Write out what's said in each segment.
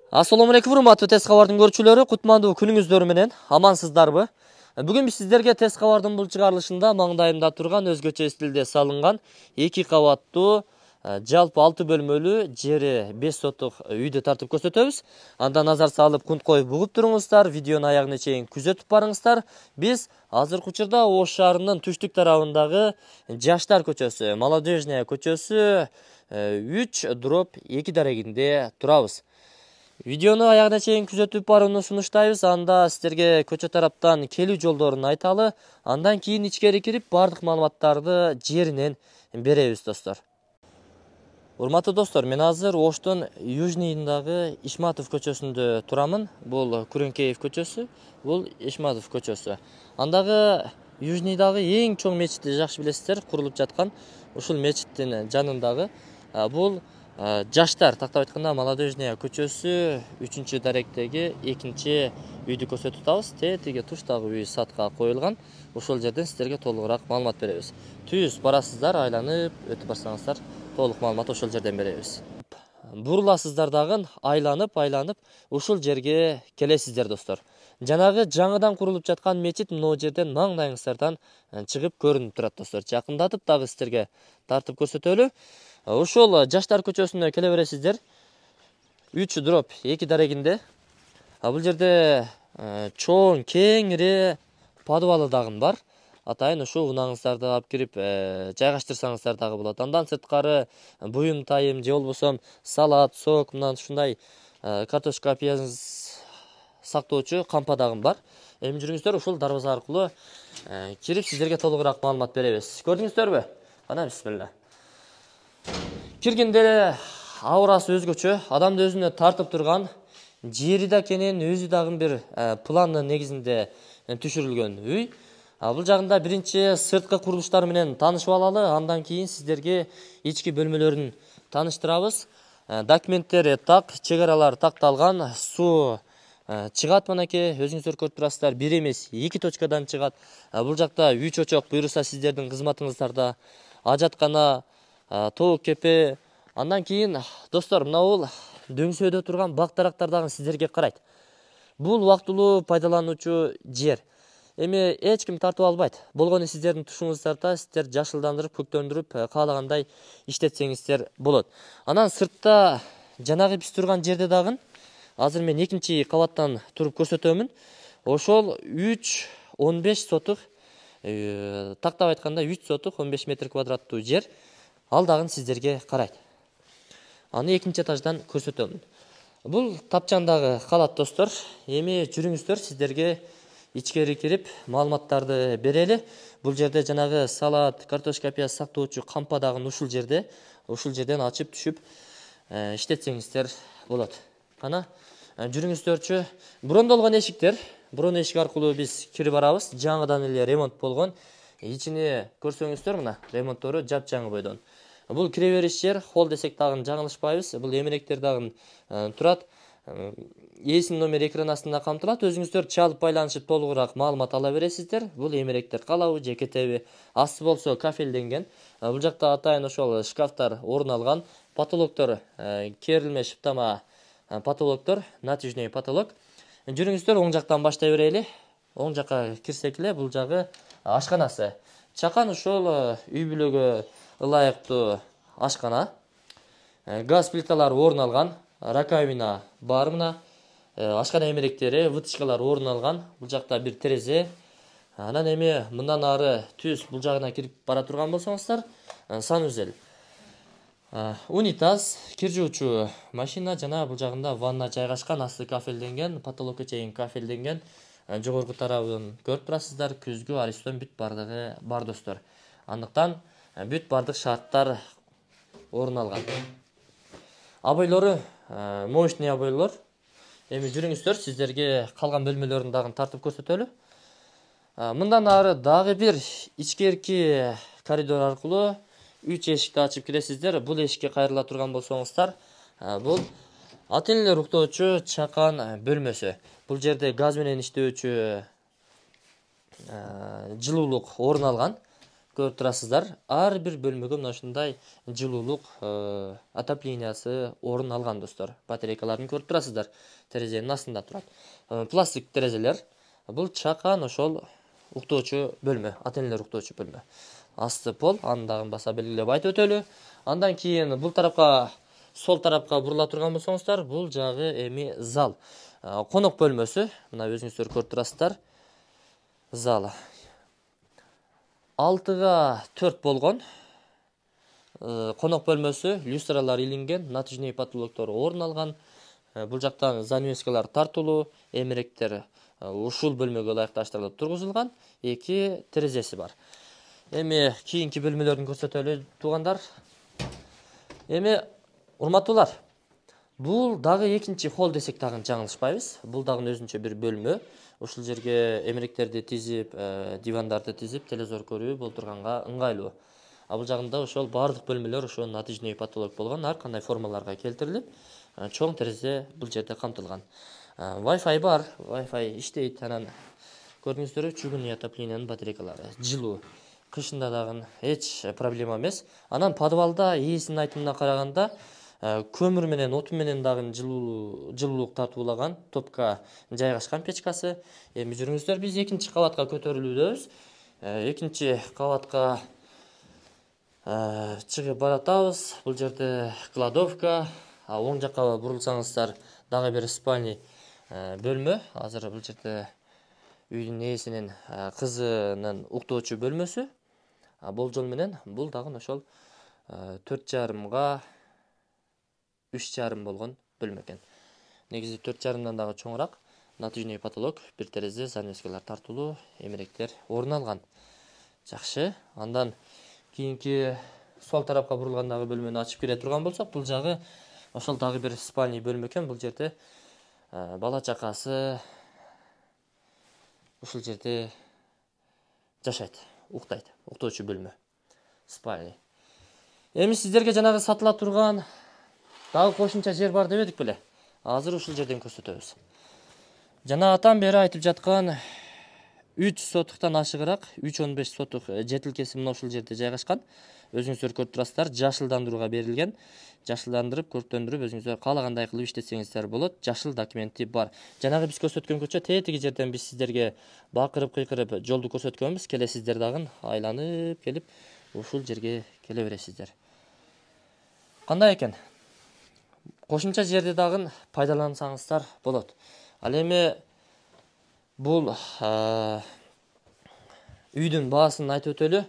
Assalamu alaikum, урматтуу Тез кабардын көрүүчүлөрү, кутмандуу күнүңүздөр менен амансыздарбы? Бүгүн биз сиздерге Тез кабардын бул чыгарылышында маңдайымда турган өзгөчө стилде салынган 2 кабаттуу жалпы 6 бөлмөлүү жери 5 соттук үйдү тартып көрсөтөбүз. Анда назар салып, кунткой бугуп туруңуздар, видеонун аягына чейин күзөтүп барыңыздар. Биз азыркы учурда Ош шаарынын түштүк тарабындагы Жаштар көчөсү, Молодежная көчөсү 3/2 дарегинде турабыз. Видеону аягына чейин күзөтүп барууну сунуштайбыз. Анда сиздерге көчө тараптан келүү жолдорун айталы. Андан кийин ичкери кирип бардык маалыматтарды жеринен беребиз, достор. Урматтуу достор, мен азыр Оштун южныйындагы Ишматов көчөсүндө турамын. Бул Күрөңкеев көчөсү, бул Ишматов көчөсү. Андагы южныйдагы эң чоң мечитти жакшы билесиздер, курулуп жаткан ушул мечиттин жанындагы бул Жаштар, тактап айтканда Молодежная көчөсү 3-чү даректеги 2-чи үйдү көрсөтүп атабыз. Тиги туштагы үй сатка коюлган. Ошол жерден сиздерге толугураак маалымат беребиз. Түз барасыздар, айланып өтүп барсаңыздар, толук маалымат ошол жерден беребиз. Буруласыздар дагы, айланып ушул жерге келесиздер, достор. Жанагы жаңыдан курулуп жаткан мечит могу жерден маңдайыңыздардан чыгып көрүнүп турат, достор. Жакындатып дагы сиздерге тартып көрсөтөлү. Ошол Жаштар көчөсүнө келе бересиздер. 3/2 дарегинде. Бул жерде чоң, кеңири подвалы дагы бар. Атайын ушу унаңыздарды алып кирип жайгаштырсаңыздар дагы болот. Андан сырткары буюм тайым же болбосо салат, сок, мындан ушундай картошка, пияз сактоочу кампа дагы бар. Эми жүрүңүздөр, ушул дарбаза аркылуу кирип сиздерге толугураак маалымат беребиз. Көрдүңүздөрбү? Ана бисмилла. Киргенде аурасы өзгөчө, адамды өзүнө тартып турган, жери да кенен өзү дагы бир пландын негизинде түшүрүлгөн үй. Бул жагында биринчи сырткы курулуштары менен таанышып алалы, андан кийин сиздерге ички бөлмөлөрүн тааныштырабыз. Документтери так, чек аралары такталган, суу чыгат, манеки өзүңүздөр көрүп турасыздар. Бир эмес, 2 точкадан чыгат. Бул жакта үй чочок буюрса сиздердин кызматыңыздарда, ажаткана, тоок кепе. Андан кийин, достор, мына бул дөңсөөдө турган бак дарактар дагы сиздерге карайт. Бул убактылуу пайдалануучу жер. Эми эч ким тартып албайт. Болгону сиздердин тушуңуздарда сиздер жашылдандырып, көктөндүрүп, каалагандай иштетсеңиздер болот. Анан сыртта жанагы биз турган жерде дагы азыр мен 2-чи кабаттан туруп көрсөтөмүн. Ошол 3/15 сотук, тактап айтканда 3 сотук 15 метр квадраттуу жер. Ал дагы сиздерге карайт. Аны 2-чи этаждан көрсөтөмүн. Бул тапчандагы калат, достор. Эми жүрүңүздөр, сиздерге ичкери кирип маалыматтарды берели. Бул жерде жанагы салат, картошка, пияз сактоочу кампа дагы ушул жерден ачып түшүп иштетсеңиздер болот. Ана жүрүңүздөрчү. Брондолгон эшиктер. Брон эшик аркылуу биз кирип барабыз. Жаңыдан эле ремонт болгон. Ичине көрсөңүздөр, мына ремонттору жапжаңы бойдон. Бул кире бериш жер, холл десек дагы жаңылышпайбыз. Бул эмеректер дагы турат. Эсин номер экран астында камтылат. Өзүңүздөр чалып байланышып толугураак маалымат ала бересиздер. Бул эмеректер калабы же кетеби? Асты болсо кафелденген. Бул жакта атайын ошол шкафтар орун алган. Потолоктор керилме шыптама потолоктор, натяжный потолок. Жүрүңүздөр, оң жактан баштай берели. Оң жакка кирсек эле, бул жагы ашканасы. Чакан ошол үй бүлөгө ылайыктуу ашкана. Газ плиталары орун алган. Раковина бар, мына ашкана эмеректери, вытычкалар орун алган. Бул жакта бир терезе. Анан эми мындан ары түз бул жагына кирип бара турган болсоңуздар, санузел, унитаз, кир жуучу машина, жана бул жагында ванна жайгашкан, асты кафелденген, потолокко чейин кафелденген. Жогорку тарабын көрүп турасыздар, күзгү аристон бүт бардыгы бар, достор. Андыктан бүт бардык шарттар орун алган. Абойлору моечный абойлор. Эми жүрүңүздөр, сиздерге калган бөлмөлөрүн дагы тартып көрсөтөлү. Мындан ары дагы бир ичкерки коридор аркылуу 3 эшикти ачып киресиздер. Бул эшикке кайрыла турган болсоңуздар, бул ата энелер уктоочу чакан бөлмөсү. Бул жерде газ менен иштөөчү жылуулук орун алган. көрүп турасыздар. Ар бир бөлмөгө мына ушундай жылуулук отоплениясы орун алган достор. Батарейкаларын көрүп турасыздар. Терезенин астында турат. Пластик терезелер. Бул чакан ошол уктоочу бөлмө, ата-энелер уктоочу бөлмө. Асты пол, андагын баса белгилеп айтып өтөлү. Андан кийин бул тарапка, сол тарапка бурула турган болсоңуздар, бул жагы эми зал. Конок бөлмөсү, мына өзүңүздөр көрүп турасыздар. Зал 6га 4 болгон. Конок бөлмөсү, люстралар илинген, натяжный потолоктор орун алган. Бул жактан занавескалар тартылуу, эмеректер ушул бөлмөгө ылайыкташтырылып тургузулган. 2 терезеси бар. Эми кийинки бөлмөлөрүн көрсөтөлү туугандар. Эми урматтуулар, бул дагы экинчи холл десек дагы жаңылышпайбыз. Бул дагы өзүнчө бир бөлмө. Ушул жерге эмеректерди тизип, дивандарды тизип, телевизор көрүү болуп турганга ыңгайлуу. Бул жагында ошол бардык бөлмөлөр ошо натяжный потолок болгон, ар кандай формаларга келтирилип, чоң терезе бул жерде камтылган. Wi-Fi бар, Wi-Fi иштейт. Анан көрдүңүздөр, чугунный отоплениянын батарейкалары жылуу. Кышында дагы эч проблема эмес. Анан подвалда ээсинин айтымына караганда көмүр менен, отун менен дагы жылуулук тартуулаган топка жайгашкан печкасы. Эми жүрүңүздөр, биз экинчи кабатка көтөрүлүүдөбүз. Экинчи кабатка чыгып баратабыз. Бул жерде кладовка, оң жакка бурулсаңыздар дагы бир спальный бөлмө. Азыр бул жерде үйдүн ээсинин кызынын уктоочу бөлмөсү. Болжол менен бул дагы ошол 4,5га 3,5 болгон бөлмө экен. Негизи 4,5дан дагы чоңураак. Натяжный потолок, бир терезе, занавескалар тартылуу, эмеректер орун алган. Жакшы. Андан кийинки сол тарапка бурулгандагы бөлмөнү ачып кире турган болсок, бул жагы ошол дагы бир спальный бөлмө экен. Бул жерде бала чакасы ушул жерде жашайт, уктайт. Уктоочу бөлмө. Спальный. Эми сиздерге жанагы сатыла турган дагы кошумча жер бар дебедик беле? Азыр ушул жерден көрсөтөбүз. Жана атам бери айтып жаткан 3 сотуктан ашыгыраак 3,15 сотук жетилкеси мына ушул жерде жайгашкан. Өзүңүздөр көрүп турасыздар, жашылдандырууга берилген. Жашылдандырып, көрктөндүрүп, өзүңүздөр каалагандай кылып иштетсеңиздер болот. Жашыл документи бар. Жанагы биз көрсөткөн көчө тетиги жерден биз сиздерге бакырып-кыйкырып жолду көрсөткөнбүз. Келесиздер дагы айланып келип ушул жерге келе бересиздер. Кандай экен? Кошумча жерди дагы пайдалансаңыздар болот. Ал эми бул үйдүн баасын айтып өтөлү.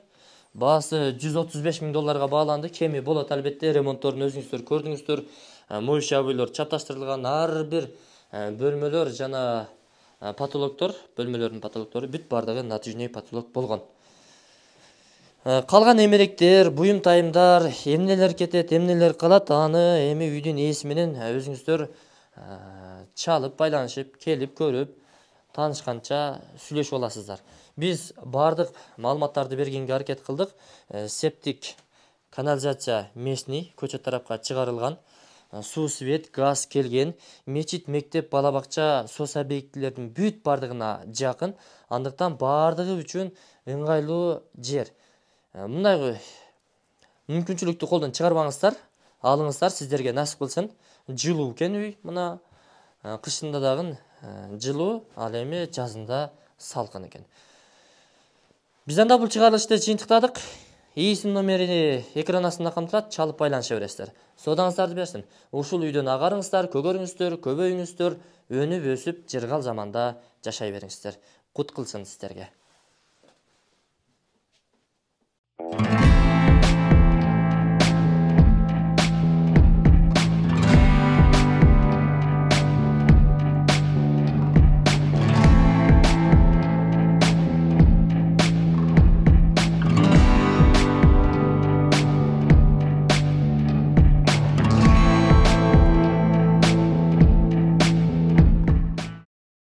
Баасы $135,000 бааланды. Кеми болот албетте, ремонтторун өзүңүздөр көрдүңүздөр. Моющий бойлор чапташтырылган, ар бир бөлмөлөр жана потолоктор, бөлмөлөрдүн потолоктору бүт бардыгы натяжный потолок болгон. Калган эмеректер, буюм тайымдар, эмнелер кетет, эмнелер калат, аны эми үйдүн ээси менен өзүңүздөр чалып, байланышып, келип көрүп, таанышканча сүйлөшүп аласыздар. Биз бардык маалыматтарды бергенге аракет кылдык. Септик, канализация местный, көчө тарапка чыгарылган. Суу, свет, газ келген. Мечит, мектеп, бала бакча, сос объектилердин бүт бардыгына жакын. Андыктан бардыгы үчүн ыңгайлуу жер. Мындай мүмкүнчүлүктү колдон чыгарбаңыздар, алыңыздар, сиздерге насип кылсын. Жылуу экен үй, мына кышында дагы жылуу, ал эми жазында салкын экен. Биз анда бул чыгарылышты жыйынтыктадык. ИИСинин номери экран астында камтылат, чалып байланыша бересиздер. Соодаңыздарды берсин. Ушул үйдөн агарыңыздар, көгөрүңүздөр, көбөйүңүздөр, өнүп өсүп, жыргал заманда жашай бериңиздер. Кут кылсын сиздерге.